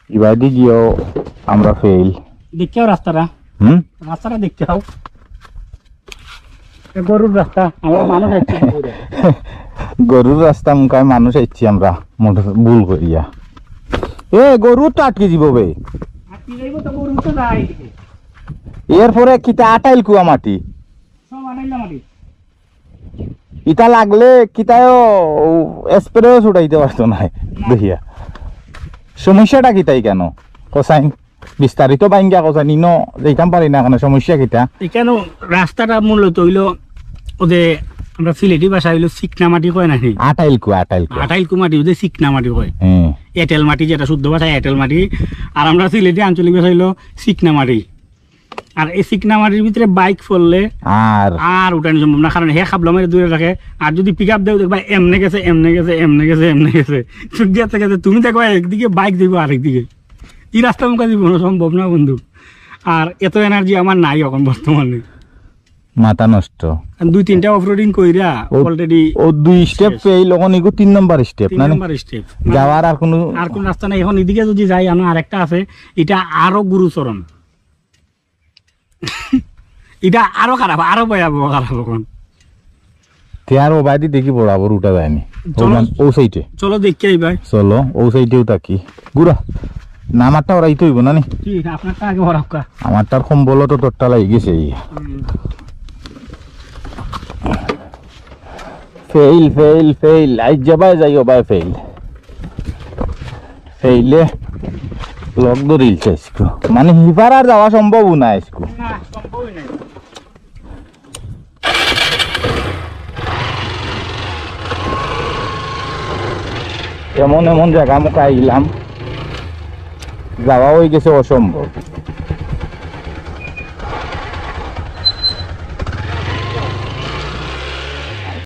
ইবাদি গিয়েও আমরা ফেল। দেখতেও রাস্তাটা রাস্তাটা দেখতেও গরুর রাস্তা আমরা মানুষ যাচ্ছি গরুর রাস্তা মুখায় মানুষ আইছি আমরা মোটর ভুল করিয়া। এ গরু তো আটকে যাব বে। আটকে যাইব তো গরু তো যায় এদিকে। এরপরে কিতা আটাইল কুয়া মাটি সব আনাইলাম মাটি। ইটা লাগলে কিতাও স্প্রেও ছুটাইতে পারতো না দেখিয়া। সমস্যাটা কিতাই কেন কসাইন বিস্তারিত বাইঙ্গা কসাইন ইনো যেতাম পারি না কেন সমস্যা কিতা? এখানে রাস্তাটা মূলত হইল ওদের আমরা সিলেটি ভাষা হইলো চিকনা মাটি কয় নাকি আটাইল কুয়া আটাইল কু মাটি ওদের চিকনা মাটি কয়। হ্যাঁ এঁটেল মাটি যেটা শুদ্ধ ভাষায় এঁটেল মাটি, আর আমরা সিলেটি আঞ্চলিক ভাষা হইলো চিকনা মাটি। আর এই চিকনা মাটির ভিতরে বাইক ফললে আর উঠানি সম্ভব না, কারণ হে খাবলা মারি দূরে রাখে। আর যদি পিক আপ দেও দেখবা এমনে গেছে এমনে গেছে এমনে গেছে এমনে গেছে গেছে গেছে তুমি দেখবা একদিকে বাইক দিব আরেকদিকে। এই রাস্তা মুখা দিব সম্ভব না বন্ধু। আর এত এনার্জি আমার নাই এখন বর্তমানে, মাথা নষ্ট। 2-3টা অফরোডিং কইরা অলরেডি ও 2 স্টেপ ফেল এখন ইগো 3 নাম্বার স্টেপ না স্টেপ যাওয়ার আর কোন রাস্তা নাই। এখন এদিকে যদি যাই আরেকটা আছে, এটা আরো গুরুচরণ, এটা আরো খারাপ, আরো ভয়াবহ খারাপ। এখন আর ও বাইদি দেখি বরাবর উঠা যায়নি ও সাইডে। চলো দেখি ভাই, চলো ও সাইডেও তাকি গুড়া না আমারটা ওরাই তো হইব না নি আপনারটা আগে ভরাক্কা। আমারটার সম্বল তো তোরটা লাগি গেছে। ফেল ফেল ফেল আজ যাবাই যাইও বাই ফেল ফেইলে লক ধরিলছে আজকু, মানে হিপার আর যাওয়া সম্ভব না আজকু। এমন এমন জায়গা মুখে আইলাম যাওয়া হয়ে গেছে অসম্ভব।